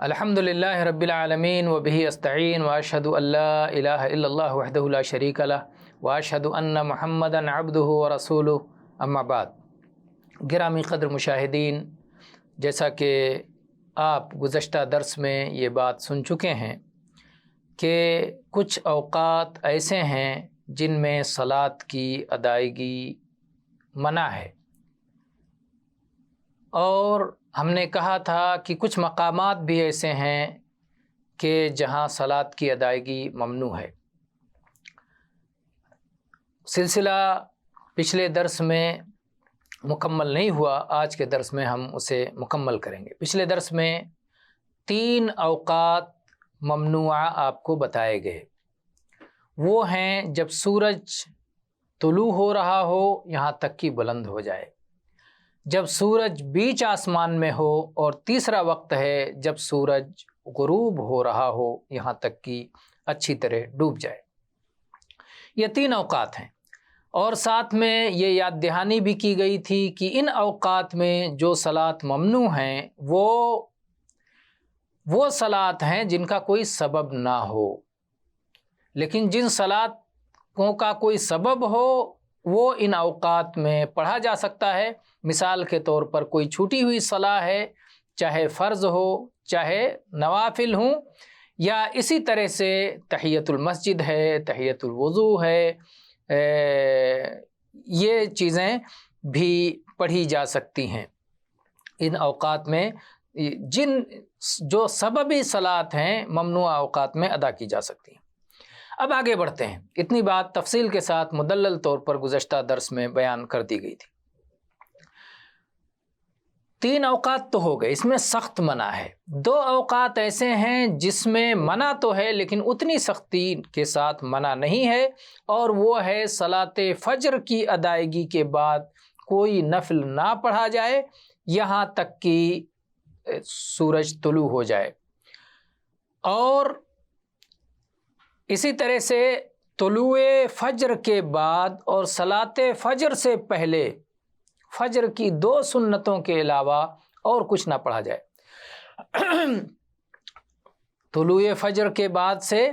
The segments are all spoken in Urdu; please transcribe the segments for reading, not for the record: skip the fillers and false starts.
الحمدللہ رب العالمین وبہ استعین واشہد ان لا الہ الا اللہ وحدہ لا شریک لہ واشہد ان محمدا عبدہ ورسولہ اما بعد۔ گرامی قدر مشاہدین، جیسا کہ آپ گزشتہ درس میں یہ بات سن چکے ہیں کہ کچھ اوقات ایسے ہیں جن میں صلاۃ کی ادائیگی منع ہے، اور ہم نے کہا تھا کہ کچھ مقامات بھی ایسے ہیں کہ جہاں صلاۃ کی ادائیگی ممنوع ہے۔ سلسلہ پچھلے درس میں مکمل نہیں ہوا، آج کے درس میں ہم اسے مکمل کریں گے۔ پچھلے درس میں 3 اوقات ممنوعہ آپ کو بتائے گئے، وہ ہیں جب سورج طلوع ہو رہا ہو یہاں تک کہ بلند ہو جائے، جب سورج بیچ آسمان میں ہو، اور تیسرا وقت ہے جب سورج غروب ہو رہا ہو یہاں تک کہ اچھی طرح ڈوب جائے۔ یہ 3 اوقات ہیں، اور ساتھ میں یہ یاد دہانی بھی کی گئی تھی کہ ان اوقات میں جو صلاۃ ممنوع ہیں وہ صلاۃ ہیں جن کا کوئی سبب نہ ہو، لیکن جن صلاتوں کا کوئی سبب ہو وہ ان اوقات میں پڑھا جا سکتا ہے۔ مثال کے طور پر کوئی چھوٹی ہوئی صلاح ہے، چاہے فرض ہو چاہے نوافل ہوں، یا اسی طرح سے تحیۃ المسجد ہے، تحیۃ الوضو ہے، یہ چیزیں بھی پڑھی جا سکتی ہیں ان اوقات میں، جو سببی صلات ہیں ممنوع اوقات میں ادا کی جا سکتی ہیں۔ اب آگے بڑھتے ہیں۔ اتنی بات تفصیل کے ساتھ مدلل طور پر گزشتہ درس میں بیان کر دی گئی تھی۔ 3 اوقات تو ہو گئے، اس میں سخت منع ہے۔ 2 اوقات ایسے ہیں جس میں منع تو ہے لیکن اتنی سختی کے ساتھ منع نہیں ہے، اور وہ ہے صلاۃ فجر کی ادائیگی کے بعد کوئی نفل نہ پڑھا جائے یہاں تک کہ سورج طلوع ہو جائے، اور اسی طرح سے طلوع فجر کے بعد اور صلاۃ فجر سے پہلے فجر کی 2 سنتوں کے علاوہ اور کچھ نہ پڑھا جائے۔ طلوع فجر کے بعد سے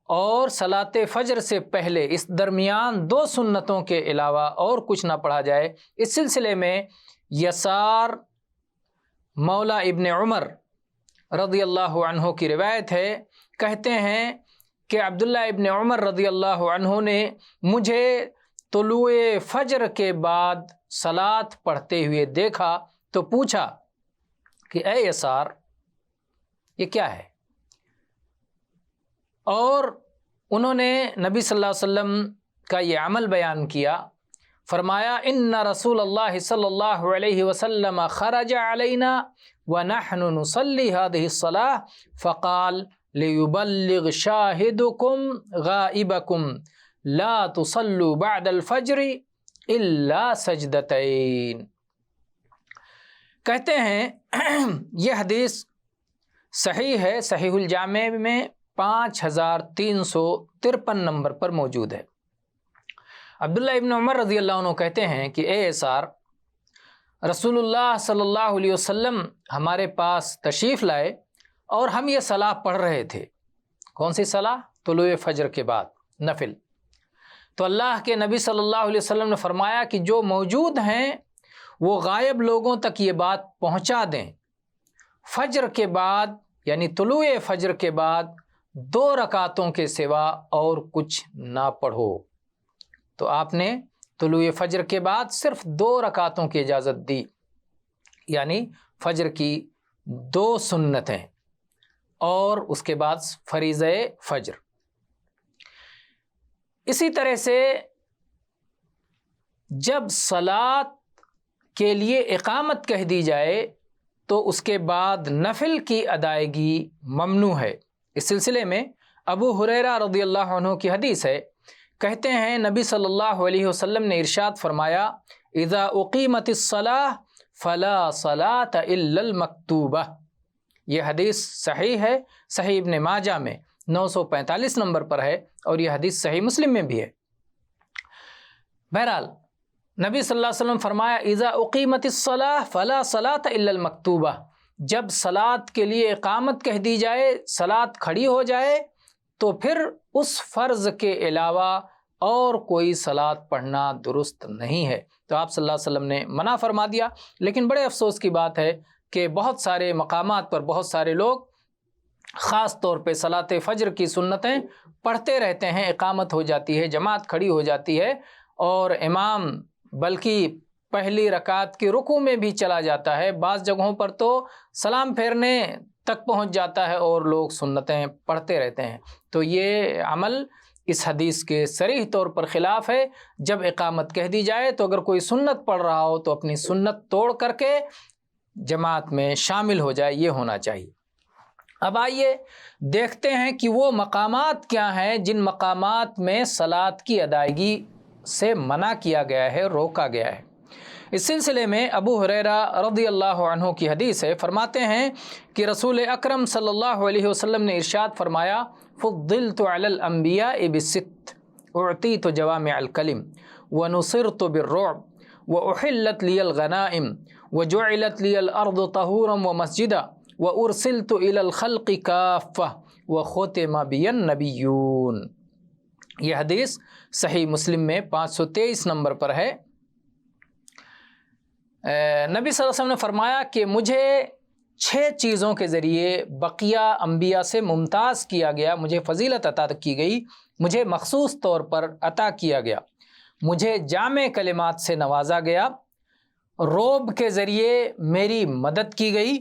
اور صلاۃ فجر سے پہلے اس درمیان 2 سنتوں کے علاوہ اور کچھ نہ پڑھا جائے۔ اس سلسلے میں یسار مولا ابن عمر رضی اللہ عنہ کی روایت ہے، کہتے ہیں کہ عبداللہ ابن عمر رضی اللہ عنہ نے مجھے طلوع فجر کے بعد صلاۃ پڑھتے ہوئے دیکھا تو پوچھا کہ اے یسار، یہ کیا ہے؟ اور انہوں نے نبی صلی اللہ علیہ وسلم کا یہ عمل بیان کیا، فرمایا ان رسول اللہ صلی اللہ علیہ وسلم خرج علینا ونحن نصلی هذه الصلاة فقال لیبلغ شاہدکم غائبکم لا تصلوا بعد الفجر الا سجدتین۔ کہتے ہیں یہ حدیث صحیح ہے، صحیح الجامع میں 5353 نمبر پر موجود ہے۔ عبداللہ ابن عمر رضی اللہ عنہ کہتے ہیں کہ اے یسار، رسول اللہ صلی اللہ علیہ وسلم ہمارے پاس تشریف لائے اور ہم یہ صلاح پڑھ رہے تھے۔ کون سی صلاح؟ طلوع فجر کے بعد نفل۔ تو اللہ کے نبی صلی اللہ علیہ وسلم نے فرمایا کہ جو موجود ہیں وہ غائب لوگوں تک یہ بات پہنچا دیں، فجر کے بعد یعنی طلوع فجر کے بعد 2 رکعتوں کے سوا اور کچھ نہ پڑھو۔ تو آپ نے طلوع فجر کے بعد صرف 2 رکعتوں کی اجازت دی، یعنی فجر کی 2 سنتیں اور اس کے بعد فریضہ فجر۔ اسی طرح سے جب صلاۃ کے لیے اقامت کہہ دی جائے تو اس کے بعد نفل کی ادائیگی ممنوع ہے۔ اس سلسلے میں ابو ہریرہ رضی اللہ عنہ کی حدیث ہے، کہتے ہیں نبی صلی اللہ علیہ وسلم نے ارشاد فرمایا اذا اقیمت الصلاۃ فلا صلاۃ الا المکتوبہ۔ یہ حدیث صحیح ہے، صحیح ابن ماجہ میں 945 نمبر پر ہے، اور یہ حدیث صحیح مسلم میں بھی ہے۔ بہرحال نبی صلی اللہ علیہ وسلم فرمایا اذا اقیمت الصلاۃ فلا صلاۃ الا المکتوبہ، جب صلاۃ کے لیے اقامت کہہ دی جائے، صلاۃ کھڑی ہو جائے، تو پھر اس فرض کے علاوہ اور کوئی صلاۃ پڑھنا درست نہیں ہے۔ تو آپ صلی اللہ علیہ وسلم نے منع فرما دیا۔ لیکن بڑے افسوس کی بات ہے کہ بہت سارے مقامات پر بہت سارے لوگ خاص طور پہ صلاۃ فجر کی سنتیں پڑھتے رہتے ہیں، اقامت ہو جاتی ہے، جماعت کھڑی ہو جاتی ہے، اور امام بلکہ پہلی رکعت کی رکوع میں بھی چلا جاتا ہے، بعض جگہوں پر تو سلام پھیرنے تک پہنچ جاتا ہے اور لوگ سنتیں پڑھتے رہتے ہیں۔ تو یہ عمل اس حدیث کے صریح طور پر خلاف ہے۔ جب اقامت کہہ دی جائے تو اگر کوئی سنت پڑھ رہا ہو تو اپنی سنت توڑ کر کے جماعت میں شامل ہو جائے، یہ ہونا چاہیے۔ اب آئیے دیکھتے ہیں کہ وہ مقامات کیا ہیں جن مقامات میں صلاۃ کی ادائیگی سے منع کیا گیا ہے، روکا گیا ہے۔ اس سلسلے میں ابو ہریرہ رضی اللہ عنہ کی حدیث ہے، فرماتے ہیں کہ رسول اکرم صلی اللہ علیہ وسلم نے ارشاد فرمایا، فضلت علی الانبیاء بست، اعطیت جوامع الکلم ونصرت بالرعب واحلت لی الغنائم وجعلت لی الارض طہورا ومسجدا وارسلت الی الخلق کافہ وختم بی النبیون۔ یہ حدیث صحیح مسلم میں 523 نمبر پر ہے۔ نبی صلی اللہ علیہ وسلم نے فرمایا کہ مجھے 6 چیزوں کے ذریعے بقیہ انبیاء سے ممتاز کیا گیا، مجھے فضیلت عطا کی گئی، مجھے مخصوص طور پر عطا کیا گیا، مجھے جامع کلمات سے نوازا گیا، رعب کے ذریعے میری مدد کی گئی،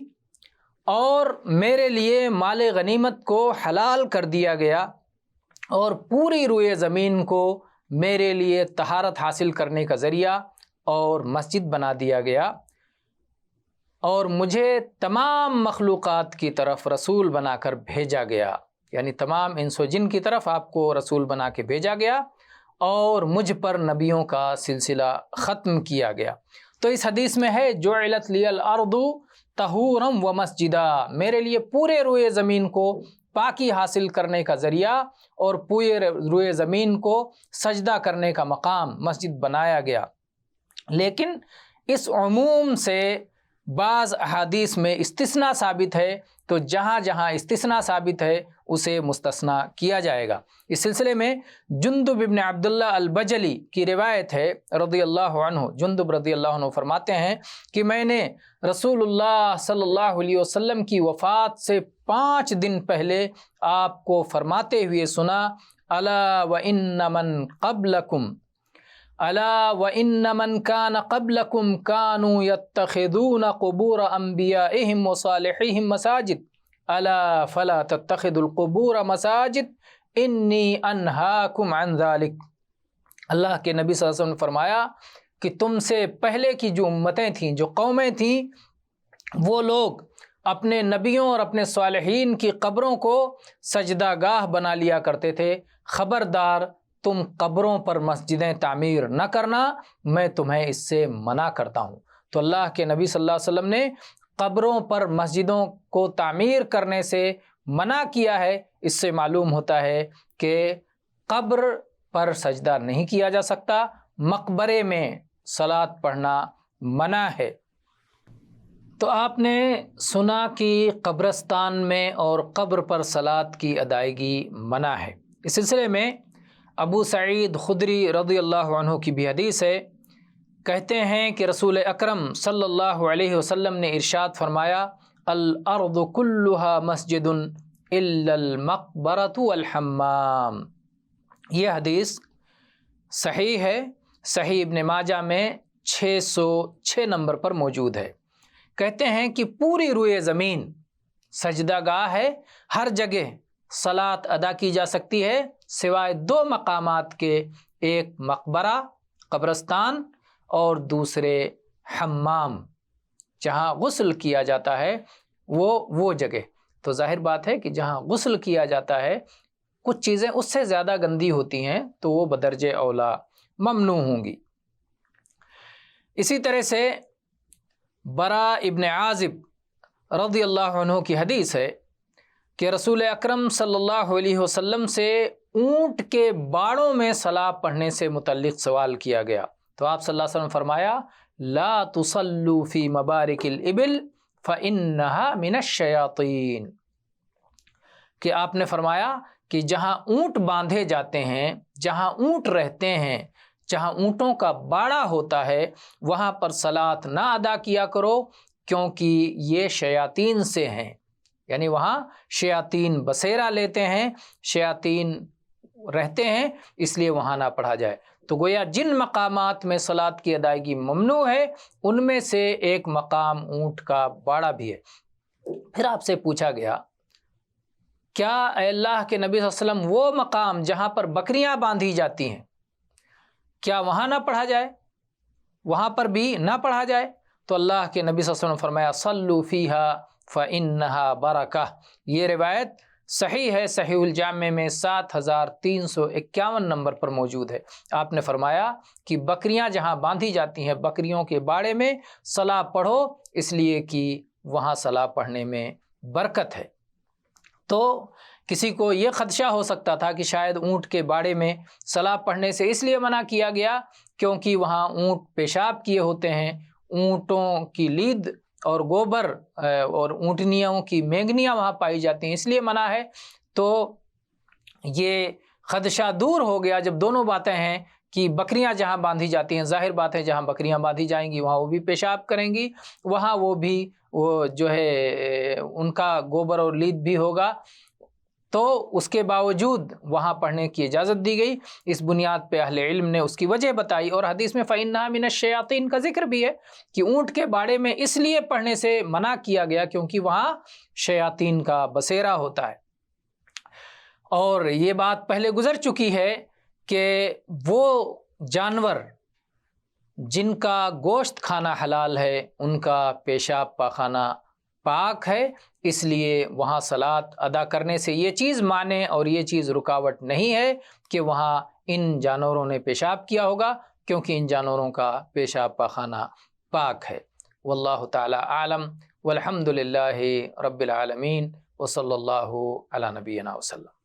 اور میرے لیے مال غنیمت کو حلال کر دیا گیا، اور پوری روئے زمین کو میرے لیے طہارت حاصل کرنے کا ذریعہ اور مسجد بنا دیا گیا، اور مجھے تمام مخلوقات کی طرف رسول بنا کر بھیجا گیا، یعنی تمام انس و جن کی طرف آپ کو رسول بنا کے بھیجا گیا، اور مجھ پر نبیوں کا سلسلہ ختم کیا گیا۔ تو اس حدیث میں ہے جعلت لی الارض طہورا ومسجدا، میرے لیے پورے روئے زمین کو پاکی حاصل کرنے کا ذریعہ اور پورے روئے زمین کو سجدہ کرنے کا مقام مسجد بنایا گیا۔ لیکن اس عموم سے بعض احادیث میں استثناء ثابت ہے، تو جہاں جہاں استثناء ثابت ہے اسے مستثنیٰ کیا جائے گا۔ اس سلسلے میں جندب ابن عبداللہ البجلی کی روایت ہے رضی اللہ عنہ، جندب رضی اللہ عنہ فرماتے ہیں کہ میں نے رسول اللہ صلی اللہ علیہ وسلم کی وفات سے 5 دن پہلے آپ کو فرماتے ہوئے سنا، الا وان من قبلکم الا وان من کان قبلکم کانوا یتخذون قبور انبیائہم وصالحیہم مساجد الا فلا تتخذوا القبور مساجد انی انہاکم عن ذلک۔ اللہ کے نبی صلی اللہ علیہ وسلم نے فرمایا کہ تم سے پہلے کی جو امتیں تھیں، جو قومیں تھیں، وہ لوگ اپنے نبیوں اور اپنے صالحین کی قبروں کو سجدہ گاہ بنا لیا کرتے تھے، خبردار تم قبروں پر مسجدیں تعمیر نہ کرنا، میں تمہیں اس سے منع کرتا ہوں۔ تو اللہ کے نبی صلی اللہ علیہ وسلم نے قبروں پر مسجدوں کو تعمیر کرنے سے منع کیا ہے۔ اس سے معلوم ہوتا ہے کہ قبر پر سجدہ نہیں کیا جا سکتا، مقبرے میں صلاۃ پڑھنا منع ہے۔ تو آپ نے سنا کہ قبرستان میں اور قبر پر صلاۃ کی ادائیگی منع ہے۔ اس سلسلے میں ابو سعید خدری رضی اللہ عنہ کی بھی حدیث ہے، کہتے ہیں کہ رسول اکرم صلی اللہ علیہ وسلم نے ارشاد فرمایا، الارض کلھا مسجد الا المقبرۃ والحمام۔ یہ حدیث صحیح ہے، صحیح ابن ماجہ میں 606 نمبر پر موجود ہے۔ کہتے ہیں کہ پوری روئے زمین سجدہ گاہ ہے، ہر جگہ صلاۃ ادا کی جا سکتی ہے سوائے 2 مقامات کے، ایک مقبرہ قبرستان اور دوسرے حمام، جہاں غسل کیا جاتا ہے وہ جگہ۔ تو ظاہر بات ہے کہ جہاں غسل کیا جاتا ہے کچھ چیزیں اس سے زیادہ گندی ہوتی ہیں تو وہ بدرجہ اولا ممنوع ہوں گی۔ اسی طرح سے براء ابن عازب رضی اللہ عنہ کی حدیث ہے کہ رسول اکرم صلی اللہ علیہ وسلم سے اونٹ کے باڑوں میں صلاح پڑھنے سے متعلق سوال کیا گیا، تو آپ صلی اللہ علیہ وسلم فرمایا، لا تصلوا فی مبارک الابل فإنها من الشیاطین، کہ آپ نے فرمایا کہ جہاں اونٹ باندھے جاتے ہیں، جہاں اونٹ رہتے ہیں، جہاں اونٹوں کا باڑا ہوتا ہے، وہاں پر صلاۃ نہ ادا کیا کرو، کیونکہ یہ شیاطین سے ہیں، یعنی وہاں شیاطین بسیرا لیتے ہیں، شیاطین رہتے ہیں، اس لیے وہاں نہ پڑھا جائے۔ تو گویا جن مقامات میں صلاۃ کی ادائیگی ممنوع ہے ان میں سے ایک مقام اونٹ کا باڑا بھی ہے۔ پھر آپ سے پوچھا گیا کیا اے اللہ کے نبی صلی اللہ علیہ وسلم وہ مقام جہاں پر بکریاں باندھی جاتی ہیں کیا وہاں نہ پڑھا جائے، وہاں پر بھی نہ پڑھا جائے؟ تو اللہ کے نبی صلی اللہ علیہ وسلم نے فرمایا صلوا فیہا فإنہا برکہ۔ یہ روایت صحیح ہے، صحیح الجامع میں 7351 نمبر پر موجود ہے۔ آپ نے فرمایا کہ بکریاں جہاں باندھی جاتی ہیں، بکریوں کے باڑے میں صلاح پڑھو، اس لیے کہ وہاں صلاح پڑھنے میں برکت ہے۔ تو کسی کو یہ خدشہ ہو سکتا تھا کہ شاید اونٹ کے باڑے میں صلاح پڑھنے سے اس لیے منع کیا گیا کیونکہ وہاں اونٹ پیشاب کیے ہوتے ہیں، اونٹوں کی لید اور گوبر اور اونٹنیوں کی مینگنیاں وہاں پائی جاتی ہیں، اس لیے منع ہے۔ تو یہ خدشہ دور ہو گیا جب دونوں باتیں ہیں کہ بکریاں جہاں باندھی جاتی ہیں، ظاہر بات ہے جہاں بکریاں باندھی جائیں گی وہاں وہ بھی پیشاب کریں گی، وہاں وہ بھی وہ جو ہے ان کا گوبر اور لید بھی ہوگا، تو اس کے باوجود وہاں پڑھنے کی اجازت دی گئی۔ اس بنیاد پہ اہل علم نے اس کی وجہ بتائی، اور حدیث میں فَإِنَّهَا مِنَ الشَّيَاطِينَ کا ذکر بھی ہے کہ اونٹ کے باڑے میں اس لیے پڑھنے سے منع کیا گیا کیونکہ وہاں شیاطین کا بسیرا ہوتا ہے۔ اور یہ بات پہلے گزر چکی ہے کہ وہ جانور جن کا گوشت کھانا حلال ہے ان کا پیشاب پاخانہ پاک ہے، اس لیے وہاں صلاۃ ادا کرنے سے یہ چیز مانے اور یہ چیز رکاوٹ نہیں ہے کہ وہاں ان جانوروں نے پیشاب کیا ہوگا، کیونکہ ان جانوروں کا پیشاب پاخانہ پاک ہے۔ واللہ تعالی عالم، والحمد للہ رب العالمین، وصلی اللہ علی نبینا وسلم۔